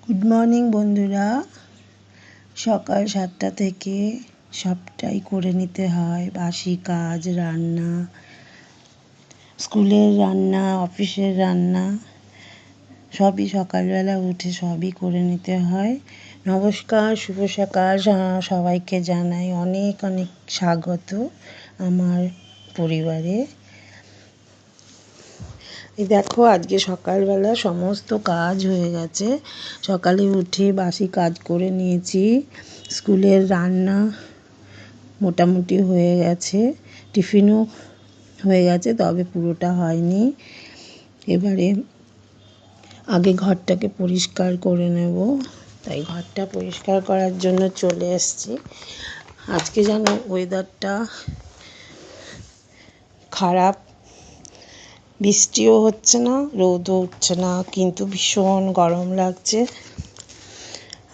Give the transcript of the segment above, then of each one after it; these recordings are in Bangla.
গুড মর্নিং বন্ধুরা। সকাল 7টা থেকে সবটাই করে নিতে হয়, বাসি কাজ, রান্না, স্কুলের রান্না, অফিসের রান্না, সবই সকালবেলা উঠে সবই করে নিতে হয়। নমস্কার, শুভ সকাল। সবাইকে জানাই অনেক অনেক স্বাগত আমার পরিবারে। এই দেখো, আজকে সকালবেলা সমস্ত কাজ হয়ে গেছে। সকালে উঠে বাসি কাজ করে নিয়েছি। স্কুলের রান্না মোটামুটি হয়ে গেছে, টিফিনও হয়ে গেছে, তবে পুরোটা হয়নি। এবারে আগে ঘরটাকে পরিষ্কার করে নেব, তাই ঘরটা পরিষ্কার করার জন্য চলে এসেছি। আজকে যেন ওয়েদারটা খারাপ, বৃষ্টিও হচ্ছে না, রোদও উঠছে না, কিন্তু ভীষণ গরম লাগছে।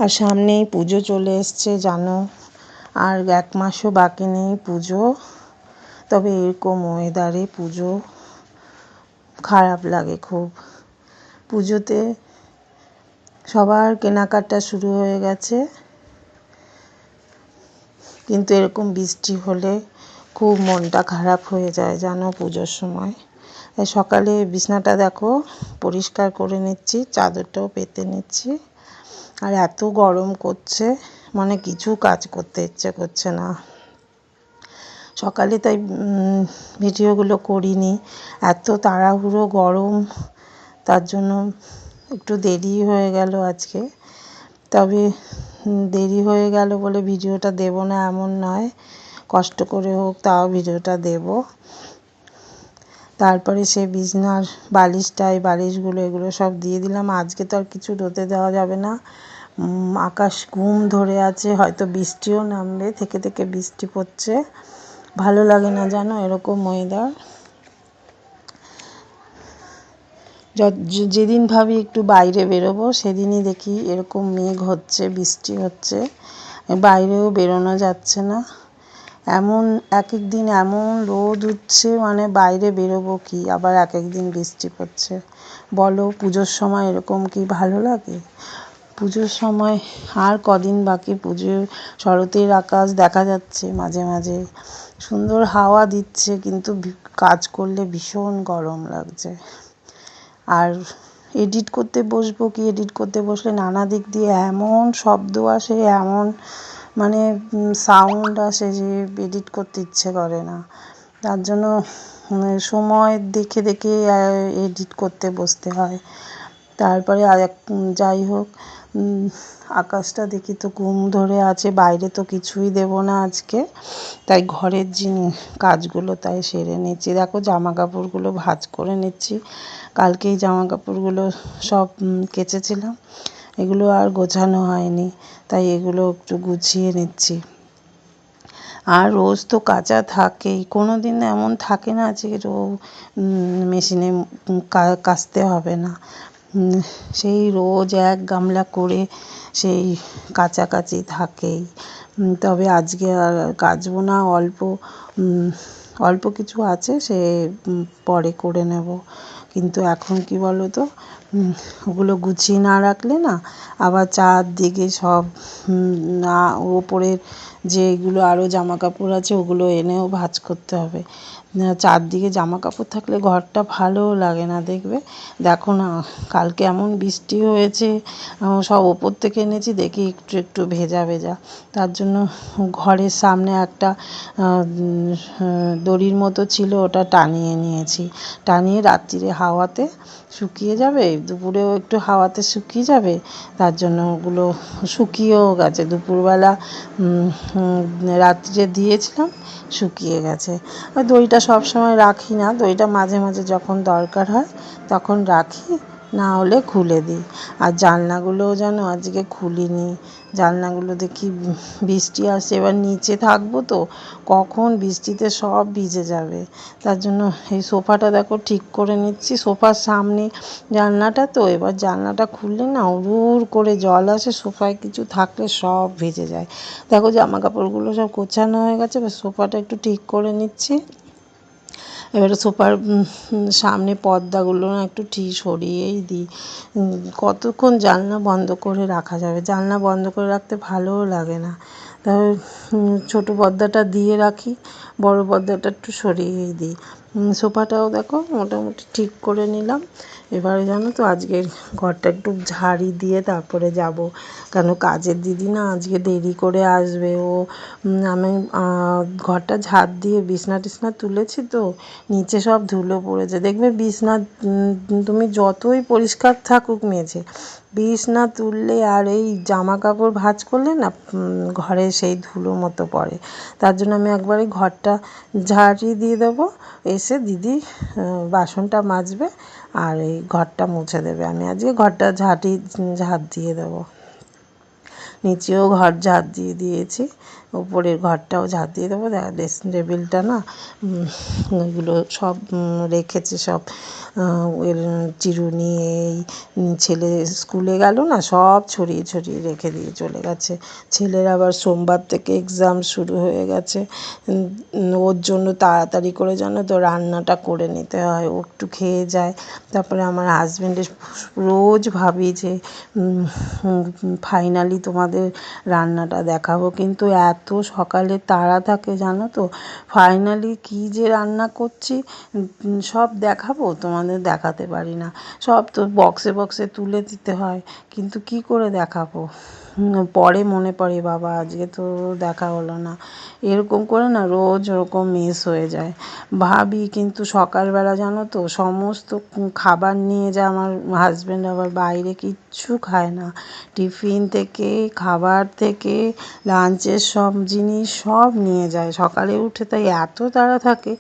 আর সামনেই পুজো চলে এসছে জানো, আর 1 মাসও বাকি নেই পুজো। তবে এরকম ওয়েদারে পুজো খারাপ লাগে খুব। পুজোতে সবার কেনাকাটা শুরু হয়ে গেছে, কিন্তু এরকম বৃষ্টি হলে খুব মনটা খারাপ হয়ে যায় জানো পুজোর সময়। সকালে বিছানাটা দেখো পরিষ্কার করে নিচ্ছি, চাদরটাও পেতে নিচ্ছি। আর এত গরম করছে, মানে কিছু কাজ করতে ইচ্ছে করছে না। সকালে তাই ভিডিওগুলো করিনি, এত তাড়াহুড়ো গরম, তার জন্য একটু দেরি হয়ে গেল আজকে। তবে দেরি হয়ে গেল বলে ভিডিওটা দেব না এমন নয়, কষ্ট করে হোক তাও ভিডিওটা দেব। তারপরে সে বিছনার বালিশগুলো এগুলো সব দিয়ে দিলাম। আজকে তো আর কিছু ধুতে দেওয়া যাবে না, আকাশ ঘুম ধরে আছে, হয়তো বৃষ্টিও নামবে, থেকে থেকে বৃষ্টি পড়ছে। ভালো লাগে না জানো এরকম ওয়েদার। যেদিন ভাবি একটু বাইরে বেরোবো, সেদিনই দেখি এরকম মেঘ হচ্ছে, বৃষ্টি হচ্ছে, বাইরেও বেরোনো যাচ্ছে না। এমন এক এক দিন এমন রোদ উঠছে, মানে বাইরে বেরোবো কি, আবার এক এক দিন বৃষ্টি পড়ছে। বলো, পুজোর সময় এরকম কি ভালো লাগে? পুজোর সময় আর কদিন বাকি পুজো। শরতের আকাশ দেখা যাচ্ছে মাঝে মাঝে, সুন্দর হাওয়া দিচ্ছে, কিন্তু কাজ করলে ভীষণ গরম লাগছে। আর এডিট করতে বসলে নানা দিক দিয়ে এমন শব্দ আসে, এমন মানে সাউন্ড আসে যে এডিট করতে ইচ্ছে করে না। তার জন্য সময় দেখে দেখে এডিট করতে বসতে হয়। তারপরে যাই হোক, আকাশটা দেখি তো ঘুম ধরে আছে, বাইরে তো কিছুই দেব না আজকে, তাই ঘরের কাজগুলো তাই সেরে নিচ্ছি। দেখো, জামা কাপড়গুলো ভাঁজ করে নিচ্ছি। কালকেই জামা কাপড়গুলো সব কেচেছিলাম, এগুলো আর গোছানো হয়নি, তাই এগুলো একটু গুছিয়ে নিচ্ছি। আর রোজ তো কাচা থাকেই, কোনো দিন এমন থাকে না যে মেশিনে কাচতে হবে না। সেই রোজ 1 গামলা করে সেই কাচাকাচি থাকেই। তবে আজকে আর কাচবো না, অল্প কিছু আছে, সে পরে করে নেব। কিন্তু এখন কি বলো তো, ওগুলো গুছিয়ে না রাখলে না, আবার চারদিকে সব ওপরের যেগুলো আরও জামা কাপড় আছে ওগুলো এনেও ভাঁজ করতে হবে। চারদিকে জামা কাপড় থাকলে ঘরটা ভালোও লাগে না দেখবে। দেখো না, কালকে এমন বৃষ্টি হয়েছে, সব ওপর থেকে এনেছি, দেখি একটু একটু ভেজা ভেজা। তার জন্য ঘরের সামনে একটা দড়ির মতো ছিল, ওটা টানিয়ে নিয়েছি। টানিয়ে রাত্রিরে হাওয়াতে শুকিয়ে যাবে, দুপুরেও একটু হাওয়াতে শুকিয়ে যাবে, তার জন্য ওগুলো শুকিয়েও গেছে। দুপুরবেলা রাত্রিরে দিয়েছিলাম, শুকিয়ে গেছে। আর দড়িটা সবসময় রাখি না, দড়িটা মাঝে মাঝে যখন দরকার হয় তখন রাখি, না হলে খুলে দিই। আর জানলাগুলোও যেন আজকে খুলিনি, জানলাগুলো দেখি বৃষ্টি আসছে, এবার নিচে থাকবো তো, কখন বৃষ্টিতে সব ভিজে যাবে। তার জন্য এই সোফাটা দেখো ঠিক করে নিচ্ছি, সোফার সামনে জানলাটা তো, এবার জানলাটা খুললে না উড় করে জল আসে, সোফায় কিছু থাকলে সব ভিজে যায়। দেখো, জামা কাপড়গুলো সব গোছানো হয়ে গেছে, এবার সোফাটা একটু ঠিক করে নিচ্ছি। এবারে সোফার সামনে পর্দাগুলো না একটু ঠিক সরিয়েই দিই। কতক্ষণ জানলা বন্ধ করে রাখা যাবে, জানলা বন্ধ করে রাখতে ভালোও লাগে না, তাই ছোটো পর্দাটা দিয়ে রাখি, বড় পর্দাটা একটু সরিয়েই দিই। সোফাটাও দেখো মোটামুটি ঠিক করে নিলাম। এবারে জানো তো আজকে ঘরটা একটু ঝাড়ি দিয়ে তারপরে যাব, কেন কাজের দিদি না আজকে দেরি করে আসবে। আমি ঘরটা ঝাড় দিয়ে বিছনা টিছনা তুলেছি তো নিচে সব ধুলো পড়েছে। দেখবে বিছনা তুমি যতই পরিষ্কার থাকুক মেঝে, বিছনা তুললে আর এই জামা কাপড় ভাঁজ করলে না ঘরে সেই ধুলো মতো পড়ে। তার জন্য আমি একবারে ঘরটা ঝাড়িয়ে দিয়ে দেবো, এসে দিদি বাসনটা মাজবে আর এই ঘরটা মুছে দেবে। আমি আজকে ঘরটা ঝাড় দিয়ে দেবো। নিচেও ঘর ঝাড় দিয়ে দিয়েছি, উপরের ঘরটাও ঝাড় দিয়ে দেবো। ড্রেসিং টেবিলটা না ওইগুলো সব রেখেছে, সব এর চিরুনি, এই ছেলে স্কুলে গেল না সব ছড়িয়ে ছড়িয়ে রেখে দিয়ে চলে গেছে। ছেলের আবার সোমবার থেকে এক্সাম শুরু হয়ে গেছে, ওর জন্য তাড়াতাড়ি করে জানো তো রান্নাটা করে নিতে হয়, ও একটু খেয়ে যায়। তারপরে আমার হাজব্যান্ডের রোজ ভাবি যে ফাইনালি তোমাদের রান্নাটা দেখাবো, কিন্তু এত সকালে তাড়া থাকে জানো তো, ফাইনালি কী যে রান্না করছি সব দেখাবো, তোমাদের দেখাতে পারি না। সব তো বক্সে বক্সে তুলে দিতে হয়, কিন্তু কি করে দেখাবো। পরে মনে পড়ে বাবা আজকে তো দেখা হলো না, এরকম করে না রোজ ওরকম মিস হয়ে যায়। ভাবি কিন্তু সকালবেলা জানো তো সমস্ত খাবার নিয়ে যায় আমার হাজব্যান্ড, আবার বাইরে কিচ্ছু খায় না। টিফিন থেকে খাবার থেকে লাঞ্চের সব জিনিস সব নিয়ে যায় সকালে উঠে, তাই এত তাড়া থাকে।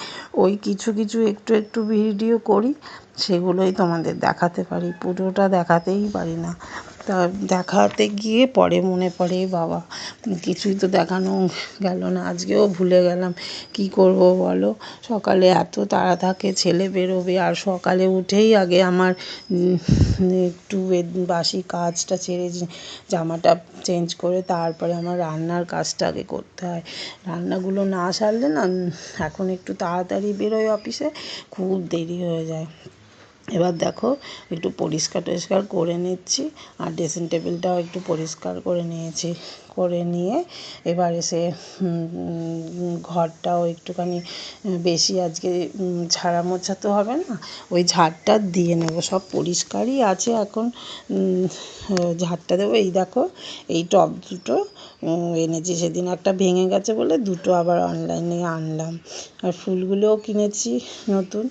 ওই কিছু কিছু একটু একটু ভিডিও করি, সেগুলোই তোমাদের দেখাতে পারি, পুরোটা দেখাতেই পারি না। তা দেখাতে গিয়ে পরে মনে পড়ে বাবা কিছুই তো দেখানো গেল না, আজকেও ভুলে গেলাম। কি করব বলো, সকালে এত তাড়া থাকে, ছেলে বেরোবে, আর সকালে উঠেই আগে আমার একটু বাসি কাজটা ছেড়ে জামাটা চেঞ্জ করে তারপরে আমার রান্নার কাজটা আগে করতে হয়। রান্নাগুলো না সারলে না এখন একটু তাড়াতাড়ি বেরোয় অফিসে, খুব দেরি হয়ে যায়। এবার দেখো একটু পরিষ্কার টরিষ্কার করে নিচ্ছি, আর ড্রেসিং টেবিলটাও একটু পরিষ্কার করে নিয়েছি, করে নিয়ে এবার এসে ঘরটাও একটুখানি বেশি আজকে ঝাড়া মোছা তো হবে না, ওই ঝাড়টা দিয়ে নেবো। সব পরিষ্কারই আছে এখন, ঝাড়টা দেবো। এই দেখো এই টব দুটো এনেছি, সেদিন একটা ভেঙে গেছে বলে দুটো আবার অনলাইনে আনলাম। আর ফুলগুলোও কিনেছি নতুন,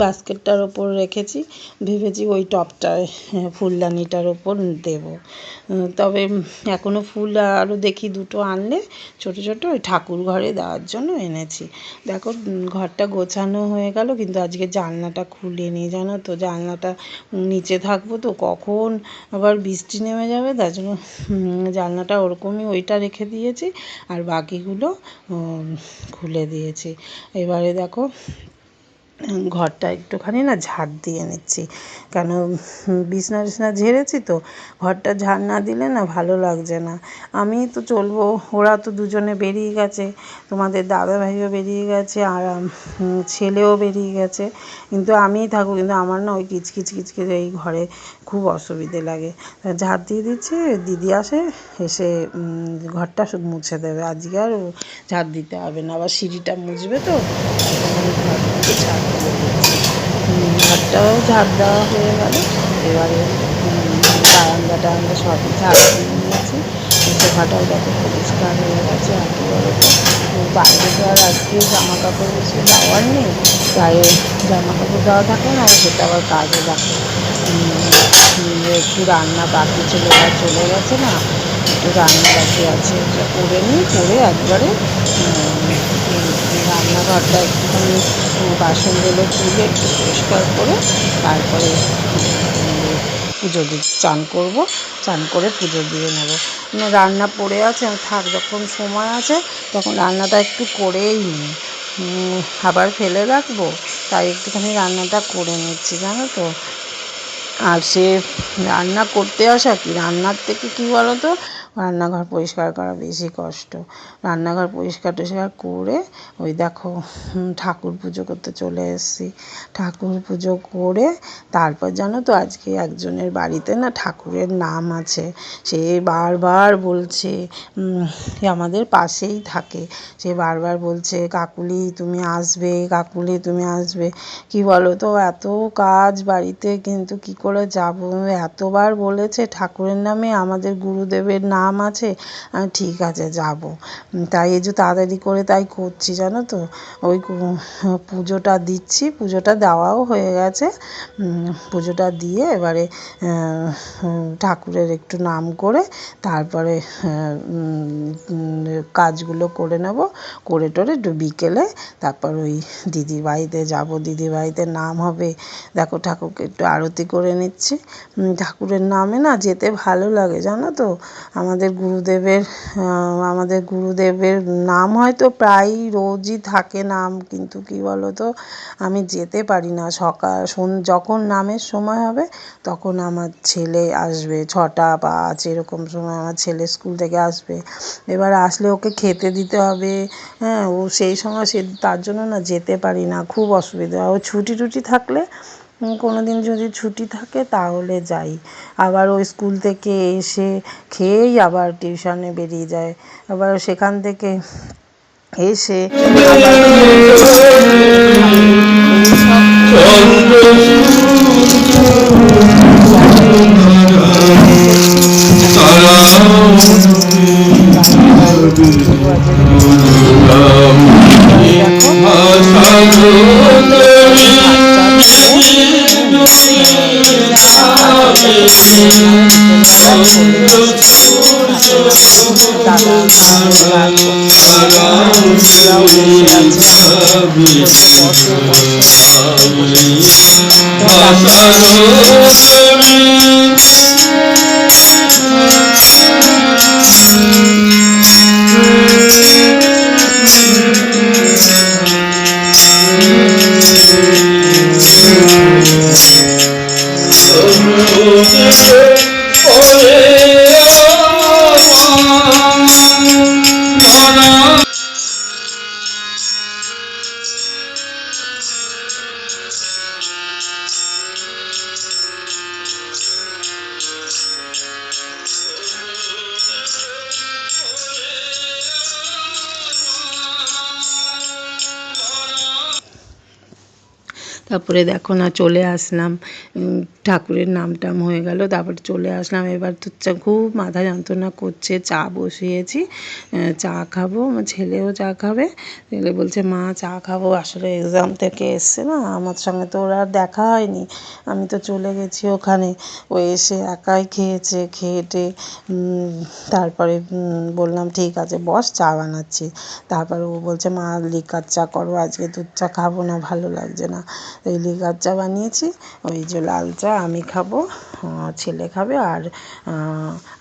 বাস্কেটটার ওপর রেখেছি, ভেবেছি ওই টবটায় ফুলদানিটার ওপর দেব। তবে এখনও ফুল আরও দেখি দুটো আনলে ছোটো ছোটো ওই ঠাকুর ঘরে দেওয়ার জন্য এনেছি। দেখো ঘরটা গোছানো হয়ে গেল, কিন্তু আজকে জানলাটা খুলিনি জানো তো, জানলাটা নিচে থাকবো তো কখন আবার বৃষ্টি নেমে যাবে, তার জন্য জানলাটা ওরকমই ওইটা রেখে দিয়েছি, আর বাকিগুলো খুলে দিয়েছি। এবারে দেখো ঘরটা একটুখানি না ঝাড় দিয়ে নিচ্ছি, কেন বিছনা টিছনা ঝেড়েছি তো, ঘরটা ঝাড় না দিলে না ভালো লাগছে না। আমি তো চলবো, ওরা তো দুজনে বেরিয়ে গেছে, তোমাদের দাদাভাইও বেরিয়ে গেছে, আর ছেলেও বেরিয়ে গেছে, কিন্তু আমিই থাকবো। কিন্তু আমার না ওই কিচকিচ কিচকিচ এই ঘরে খুব অসুবিধে লাগে। ঝাড় দিয়ে দিচ্ছি, দিদি এসে ঘরটা মুছে দেবে, আজকে আর ঝাড় দিতে হবে না, আবার সিঁড়িটা মুছবে তো ঝাড় দিয়ে দিচ্ছি। ঘরটাও ঝাড় দেওয়া হয়ে গেল। এবারে বারান্দা টারান্দা সবই ঝাড় দিয়ে নিয়েছি, সোফাটাও যত পরিষ্কার হয়ে গেছে একেবারে। তো বাইরে তো আর আজকে জামা কাপড় বেশি দেওয়ার নেই, গায়ে জামা কাপড় দেওয়া থাকে না, সেটা আবার কাজে লাগে। একটু রান্না বাকি ছিল, ওরা চলে গেছে না, একটু রান্না বাকি আছে, ওটা করে নিই, করে একবারে রান্নাঘরটা একটুখানি বাসনগুলো তুলে একটু পরিষ্কার করে তারপরে পুজো চান করবো, চান করে পুজো দিয়ে নেবো। রান্না পড়ে আছে, থাক যখন সময় আছে তখন রান্নাটা একটু করেই নিই, আবার ফেলে রাখবো, তাই একটুখানি রান্নাটা করে নিচ্ছি জানো তো। আর সে রান্না করতে আসা কি, রান্নার থেকে কী বলো তো, রান্নাঘর পরিষ্কার করা বেশি কষ্ট। রান্নাঘর পরিষ্কার টরিষ্কার করে ওই দেখো ঠাকুর পুজো করতে চলে এসেছি। ঠাকুর পুজো করে তারপর জানো তো আজকে একজনের বাড়িতে না ঠাকুরের নাম আছে। সে বারবার বলছে, আমাদের পাশেই থাকে, সে বারবার বলছে কাকুলি তুমি আসবে, কাকুলি তুমি আসবে। কি বলো তো, এত কাজ বাড়িতে, কিন্তু কি করে যাব। এতবার বলেছে ঠাকুরের নামে, আমাদের গুরুদেবের নাম আছে। ঠিক আছে যাব। তাই এই যে তাড়াতাড়ি করে তাই করছি জানো তো। ওই পুজোটা দিচ্ছি, পুজোটা দেওয়াও হয়ে গেছে। পুজোটা দিয়ে এবারে ঠাকুরের একটু নাম করে তারপরে কাজগুলো করে নেব। করে টোরে একটু বিকেলে তারপর ওই দিদির বাড়িতে যাব। দিদির বাড়িতে নাম হবে। দেখো ঠাকুরকে একটু আরতি করে নিচ্ছি। ঠাকুরের নামে না যেতে ভালো লাগে জানো তো। আমাদের গুরুদেবের নাম হয়তো প্রায় রোজই থাকে নাম, কিন্তু কি বলো তো আমি যেতে পারি না। যখন নামের সময় হবে তখন আমার ছেলে আসবে, 6টা 5 এরকম সময় আমার ছেলে স্কুল থেকে আসবে। এবার আসলে ওকে খেতে দিতে হবে। হ্যাঁ, ও সেই সময় তার জন্য না যেতে পারি না, খুব অসুবিধা। ও ছুটি টুটি থাকলে, কোনো দিন যদি ছুটি থাকে তাহলে যাই। আবার ওই স্কুল থেকে এসে খেয়েই আবার টিউশনে বেরিয়ে যায়। আবার সেখান থেকে এসে তারপরে দেখো না চলে আসলাম। ঠাকুরের নাম টাম হয়ে গেল, তারপরে চলে আসলাম। এবার তো খুব মাথা যন্ত্রণা করছে, চা বসিয়েছি, চা খাবো। আমার ছেলেও চা খাবে। ছেলে বলছে মা চা খাবো। আসলে এক্সাম থেকে এসছে না, আমার সঙ্গে তো ওর আর দেখা হয়নি, আমি তো চলে গেছি ওখানে। ও এসে একাই খেয়েছে, খেয়েটে তারপরে বললাম ঠিক আছে বস, চা বানাচ্ছি। তারপরে ও বলছে মা লিকার চা করো, আজকে দুধ চা খাবো না, ভালো লাগছে না। এই লিকার চা বানিয়েছি। ওই যে লাল চা আমি খাবো, ছেলে খাবে, আর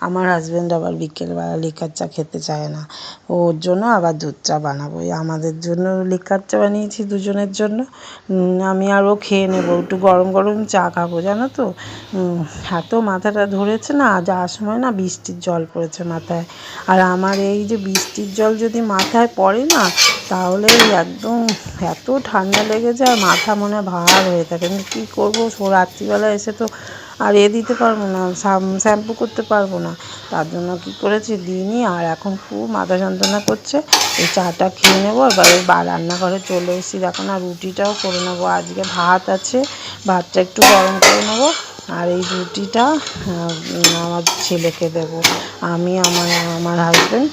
আমার হাজব্যান্ড আবার বিকেলবেলা লিকার চা খেতে চায় না, ওর জন্য আবার দুধ চা বানাবো। আমাদের জন্য লিকার চা বানিয়েছি দুজনের জন্য, আমি আরও খেয়ে নেবো। একটু গরম গরম চা খাবো জানো তো। এত মাথাটা ধরেছে না, যাওয়ার সময় না বৃষ্টির জল পড়েছে মাথায়। আর আমার এই যে বৃষ্টির জল যদি মাথায় পড়ে না, তাহলে একদম এত ঠান্ডা লেগে যায়, মাথা মনে ভার হয়ে থাকে। আমি কী করবো, রাত্রিবেলা এসে তো আর দিতে পারবো না, শ্যাম্পু করতে পারবো না। তার জন্য কী করেছি দিইনি। আর এখন খুব মাথা যন্ত্রণা করছে। এই চাটা খেয়ে নেবো। এবার রান্নাঘরে চলে এসেছি, দেখো না রুটিটাও করে নেবো। আজকে ভাত আছে, ভাতটা একটু গরম করে নেবো। আর এই রুটিটা আমার ছেলেকে দেবো। আমি আমার হাজব্যান্ড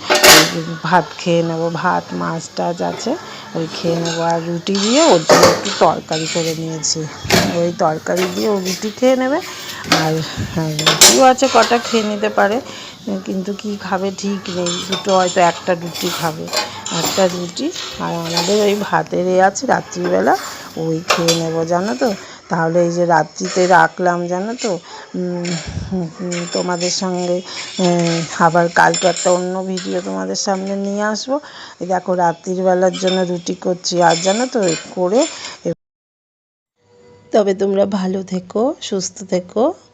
ভাত খেয়ে নেবো। ভাত মাছ টাছ আছে, ওই খেয়ে নেবো। আর রুটি দিয়ে ওর জন্য একটু তরকারি করে নিয়েছি, ওই তরকারি দিয়ে ও রুটি খেয়ে নেবে। আর রুটিও আছে, কটা খেয়ে নিতে পারে, কিন্তু কি খাবে ঠিক নেই। দুটো হয়তো একটা রুটি খাবে, একটা রুটি। আর আমাদের ওই ভাতের আছে রাত্রিবেলা, ওই খেয়ে নেবো জানো তো। তাহলে এই যে রাত্রিতে রাখলাম জানো তো। তোমাদের সঙ্গে আবার কালকে একটা অন্য ভিডিও তোমাদের সামনে নিয়ে আসবো। এই দেখো রাত্রির বেলার জন্য রুটি করছি, আর জানো তো করে। তবে তোমরা ভালো থেকো, সুস্থ থেকো।